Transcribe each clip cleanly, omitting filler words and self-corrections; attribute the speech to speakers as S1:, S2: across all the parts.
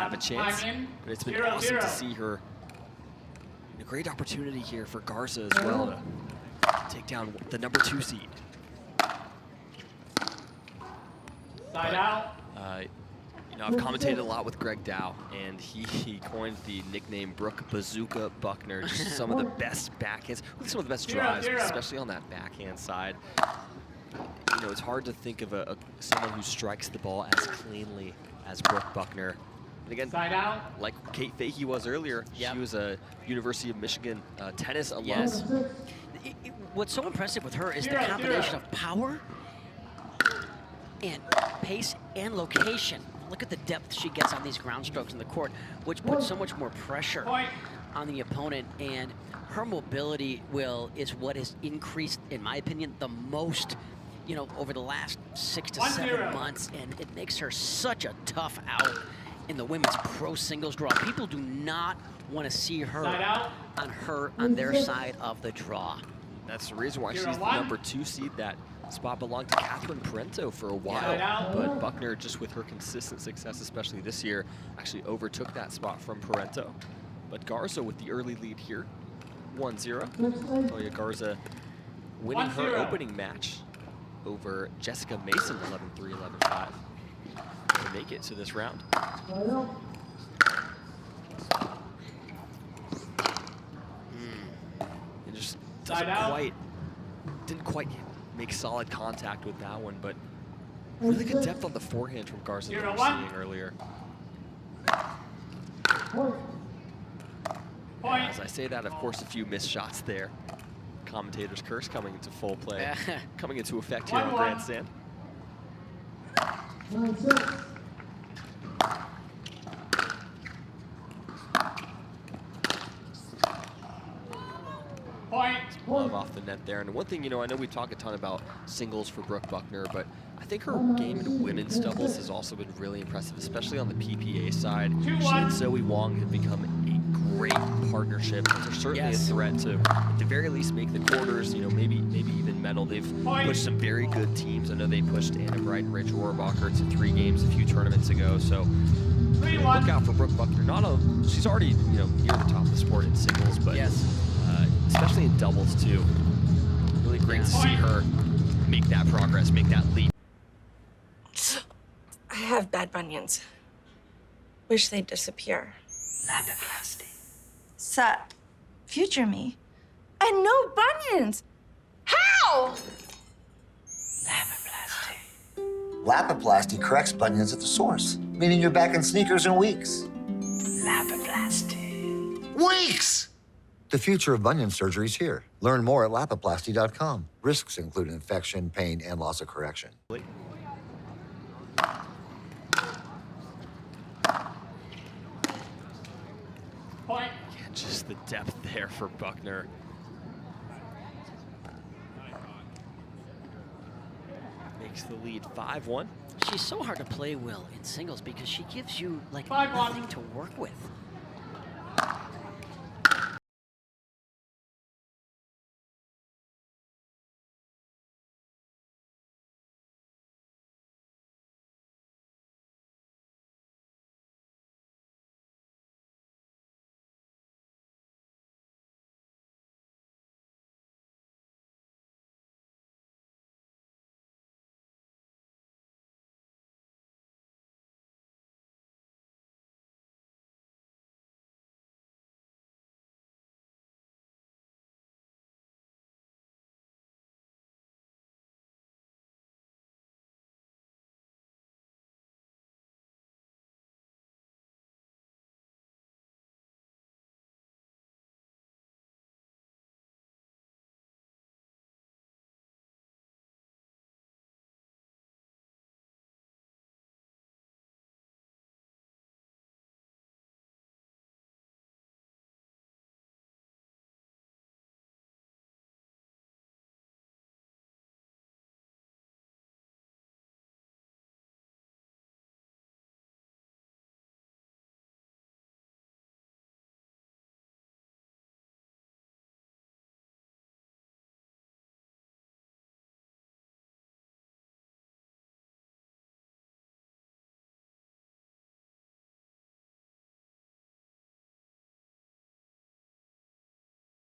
S1: have a chance. But it's been awesome to see her. A great opportunity here for Garza as well to take down the #2 seed.
S2: Side out.
S1: You know, I've commentated a lot with Greg Dow, and he coined the nickname Brooke Bazooka Buckner. Just some of the best backhands, with some of the best drives, especially on that backhand side. You know, it's hard to think of someone who strikes the ball as cleanly as Brooke Buckner. And again, like Kate Fahey was earlier, she was a University of Michigan tennis alum.
S3: Yes. What's so impressive with her is the combination of power and pace and location. Look at the depth she gets on these ground strokes in the court, which puts so much more pressure on the opponent. And her mobility is what has increased, in my opinion, the most, you know, over the last 6 to 7 months. And it makes her such a tough out in the women's pro singles draw. People do not want to see her on their side of the draw.
S1: That's the reason why she's the #2 seed. That spot belonged to Catherine Parento for a while, but Buckner, just with her consistent success, especially this year, actually overtook that spot from Parento. But Garza with the early lead here, 1-0. Dalia Garza winning her opening match over Jessica Mason, 11-3, 11-5, to make it to this round. It just didn't quite make solid contact with that one, but really good depth on the forehand from Garza that we were seeing earlier. Yeah, as I say that, of course, a few missed shots there. Commentator's curse coming into full play, coming into effect here on Grandstand. Love off the net there. And one thing, you know, I know we talk a ton about singles for Brooke Buckner, but I think her game in women's doubles has also been really impressive, especially on the PPA side. She and Zoe Wong have become a great partnership. They're certainly a threat to, at the very least, make the quarters, you know, maybe even medal. They've pushed some very good teams. I know they pushed Anna Bright and Rachel Rohrbacher to 3 games a few tournaments ago. So look out for Brooke Buckner. She's already, you know, near the top of the sport in singles, but especially in doubles too. Really great to see her make that progress, make that leap.
S4: I have bad bunions. Wish they'd disappear.
S5: Lapiplasty.
S6: Sup, future me? And no bunions! How?
S5: Lapiplasty.
S7: Lapiplasty corrects bunions at the source, meaning you're back in sneakers in weeks.
S5: Lapiplasty.
S7: Weeks! The future of bunion surgery is here. Learn more at lapiplasty.com. Risks include infection, pain, and loss of correction.
S1: Yeah, just the depth there for Buckner. Makes the lead 5-1.
S3: She's so hard to play, Will, in singles because she gives you like nothing to work with.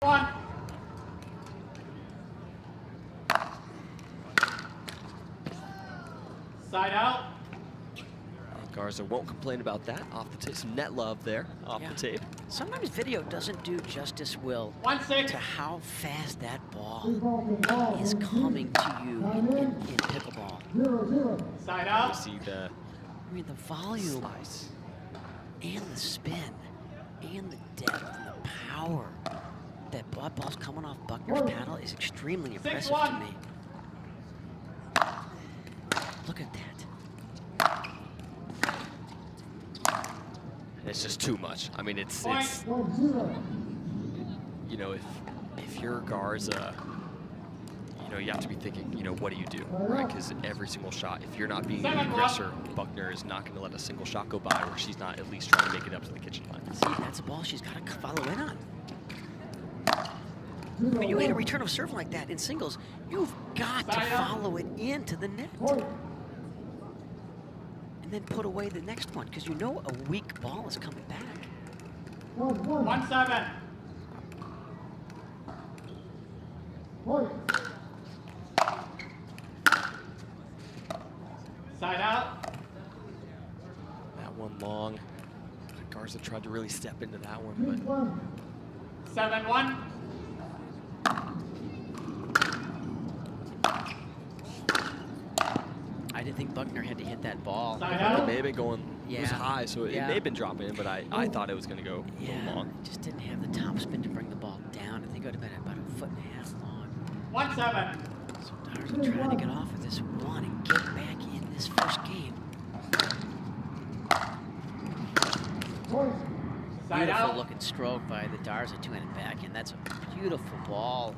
S2: 1. Side out.
S1: Garza won't complain about that. Off the tape, some net love there off the tape.
S3: Sometimes video doesn't do justice, Will,
S2: 1-6.
S3: to how fast that ball is coming to you in pickleball.
S2: Side
S1: You
S2: out.
S1: see the
S3: I mean, the volume
S1: slice.
S3: and the spin and the depth and the power that ball's coming off Buckner's paddle is extremely impressive to
S2: 6-1.
S3: me. Look at that.
S1: It's just too much. I mean, it's you know, if you're Garza, you know, you have to be thinking, you know, what do you do, right? Because every single shot, if you're not being the aggressor, Buckner is not going to let a single shot go by where she's not at least trying to make it up to the kitchen line.
S3: See, that's a ball she's got to follow in on. When you hit a return of serve like that in singles, you've got to follow it into the net. And then put away the next one, because you know a weak ball is coming back.
S2: 1-7. Side out.
S1: That one long. Garza tried to really step into that one, but
S2: 7-1.
S3: I didn't think Buckner had to hit that ball.
S2: Side
S1: it
S2: out.
S1: may have been going, it was
S3: Yeah.
S1: high, so it may have been dropping in, but I thought it was going to go a little
S3: Yeah,
S1: long.
S3: it just didn't have the top spin to bring the ball down. I think it would have been about 1.5 feet long.
S2: 1-7.
S3: So Garza trying to get off of this one and get back in this first game.
S2: Side
S3: Beautiful
S2: out.
S3: looking stroke by the Garza two-handed backhand. That's a beautiful ball.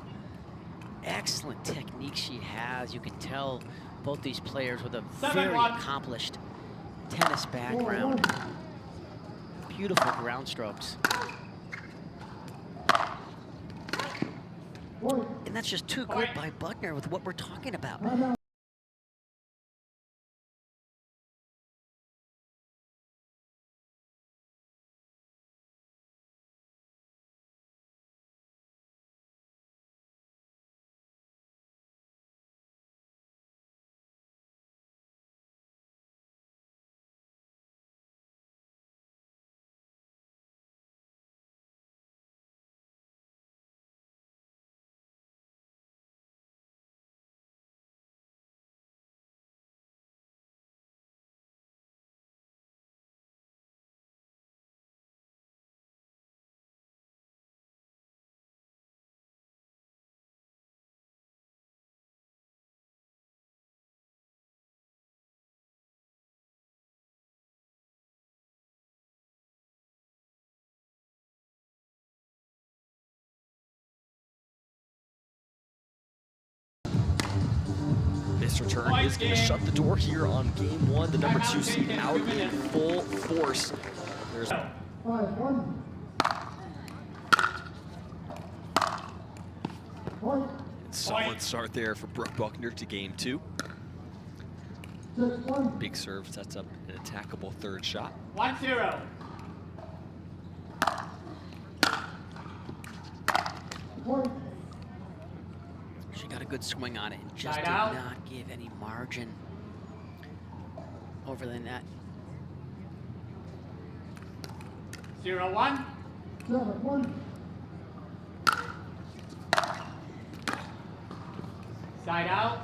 S3: Excellent technique she has. You can tell both these players with a very
S2: 7-1.
S3: accomplished tennis background. Beautiful ground strokes. And that's just too good by Buckner with what we're talking about.
S1: This return is going to shut the door here on game one. The number 2 seed out in full force. There's solid start there for Brooke Buckner to game 2. Big serve sets up an attackable third shot.
S2: 1-0.
S3: She got a good swing on it and just
S2: Side
S3: did
S2: out.
S3: not give any margin over the net.
S2: 0-1. Side out.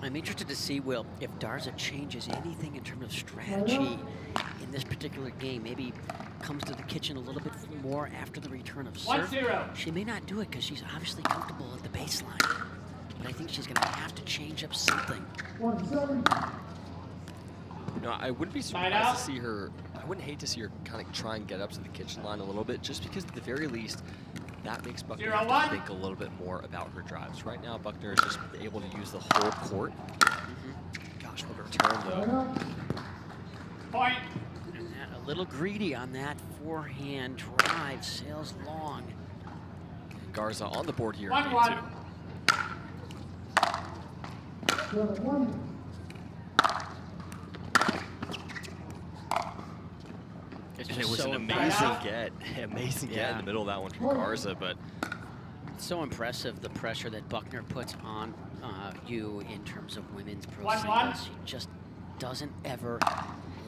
S3: I'm interested to see, Will, if Garza changes anything in terms of strategy in this particular game. Maybe comes to the kitchen a little bit more after the return of serve.
S2: 1-0.
S3: She may not do it because she's obviously comfortable at the baseline. But I think she's going to have to change up something.
S1: You know, I wouldn't be
S2: Side
S1: surprised
S2: out.
S1: to see her, I wouldn't hate to see her kind of try and get up to the kitchen line a little bit, just because at the very least, that makes Buckner have
S2: 0-1.
S1: to think a little bit more about her drives. Right now, Buckner is just able to use the whole court. Gosh, what a return, though.
S2: Point.
S3: And that, a little greedy on that forehand drive, sails long.
S1: Garza on the board here in game
S2: 1-1.
S1: 2.
S3: It's
S1: And
S3: just
S1: it was
S3: so
S1: an
S3: impressive.
S1: amazing get in the middle of that one from Garza, but
S3: So impressive, the pressure that Buckner puts on you in terms of women's pro
S2: 1-1.
S3: singles. She just doesn't ever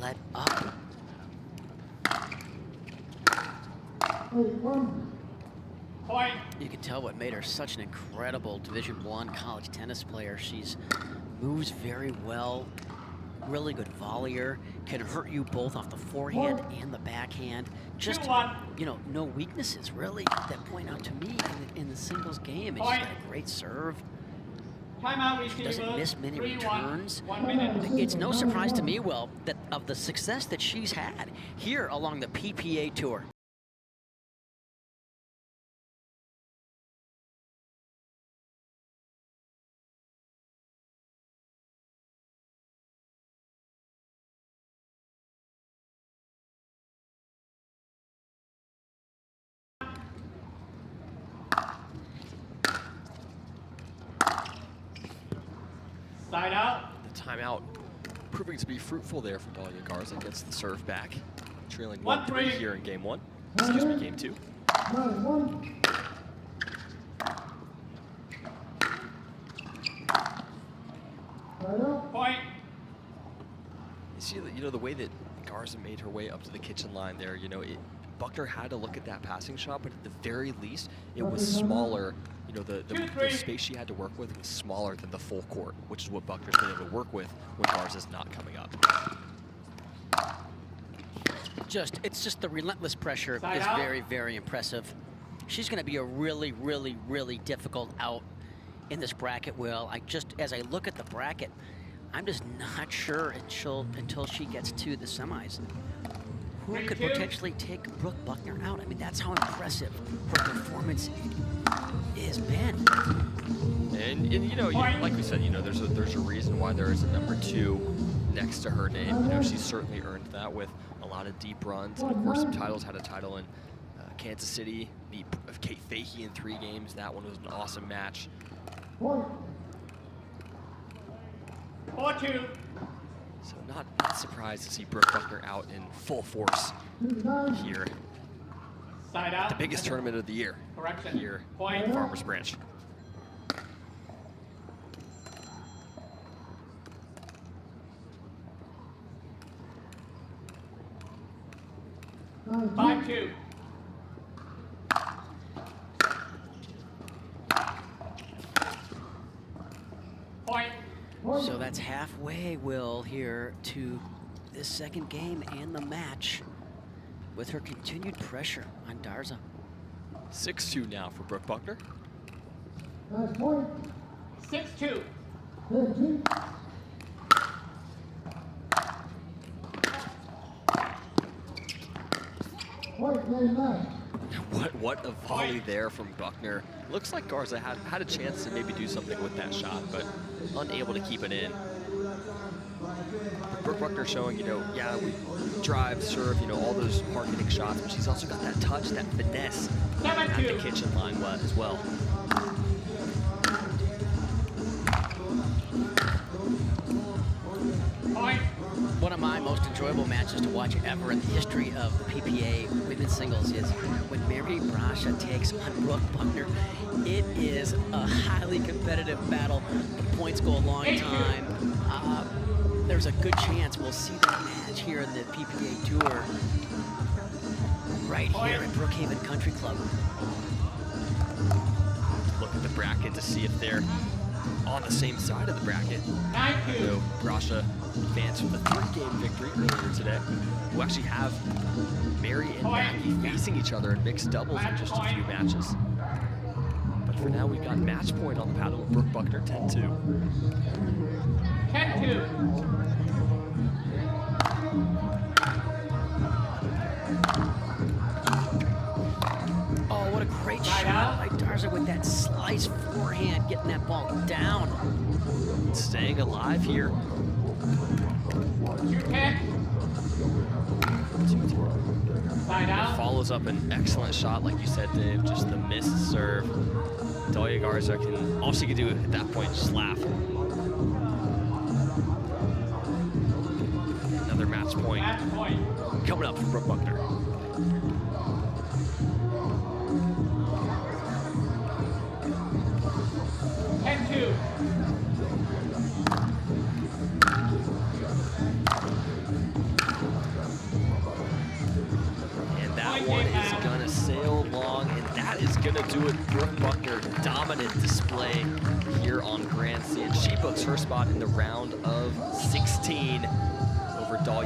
S3: let up.
S2: Point.
S3: You can tell what made her such an incredible Division I college tennis player. She's moves very well, really good volleyer, can hurt you both off the forehand and the backhand. Just,
S2: 2-1.
S3: you know, no weaknesses really that point out to me in the singles game. And she's got a great serve.
S2: Timeout receiver.
S3: Doesn't miss many
S2: 3-1.
S3: returns.
S2: 1 minute.
S3: It's no surprise to me, Will, that of the success that she's had here along the PPA Tour.
S2: Side out.
S1: The timeout proving to be fruitful there for Dalia Garza. Gets the serve back. Trailing
S2: 1-3
S1: 1-3 here in game 1. Excuse me, game 2.
S2: Point.
S1: You see, you know, the way that Garza made her way up to the kitchen line there, you know, Buckner had to look at that passing shot, but at the very least, it was smaller. You know, the space she had to work with was smaller than the full court, which is what Buckner's been able to work with when Garza's not coming up.
S3: It's just the relentless pressure
S2: Side
S3: is
S2: out.
S3: very, very impressive. She's going to be a really, really, really difficult out in this bracket, Will. As I look at the bracket, I'm just not sure until she gets to the semis who could potentially take Brooke Buckner out. I mean, that's how impressive her performance has been.
S1: And you know, like we said, you know, there's a reason why there is a number 2 next to her name. You know, she's certainly earned that with a lot of deep runs. And of course, some titles. Had a title in Kansas City, beat Kate Fahey in 3 games. That one was an awesome match.
S2: 4-2.
S1: So not surprised to see Brooke Buckner out in full force here.
S2: Side out.
S1: The biggest tournament of the year
S2: Correction.
S1: here
S2: Point.
S1: in Farmers Branch.
S2: Five, 2. Point.
S3: So that's halfway, Will, here to this second game and the match with her continued pressure on Garza.
S1: 6-2 now for Brooke Buckner.
S2: 6-2.
S1: What a volley there from Buckner. Looks like Garza had a chance to maybe do something with that shot, but unable to keep it in. Brooke Buckner showing, you know, yeah, we drive, serve, you know, all those hard-hitting shots, but she's also got that touch, that finesse at the kitchen line as well.
S2: Point.
S3: One of my most enjoyable matches to watch ever in the history of the PPA women's singles is when Mary Brasha takes on Brooke Buckner. It is a highly competitive battle. The points go a long time. There's a good chance we'll see that match here in the PPA Tour right here at Brookhaven Country Club.
S1: Look at the bracket to see if they're on the same side of the bracket.
S2: 9-2.
S1: So Brasha advanced with a 3-game victory earlier today. We'll actually have Mary and Maggie facing each other in mixed doubles in just a few matches. But for now, we've got match point on the paddle with Brooke Buckner, 10-2.
S2: 10-2.
S3: Oh, what a great shot by Garza with that slice forehand, getting that ball down.
S1: Staying alive here.
S2: 2-10. Side out.
S1: Follows up an excellent shot, like you said, Dave. Just the missed serve. Dalia Garza can, all she can do at that point, just laugh. Another match point
S2: Match point.
S1: coming up for Brooke Buckner.
S2: 2.
S1: And that one is gonna sail long, and that is gonna do it. Brooke Buckner, dominant display here on Grand C, and she books her spot in the round of 16 over Dalia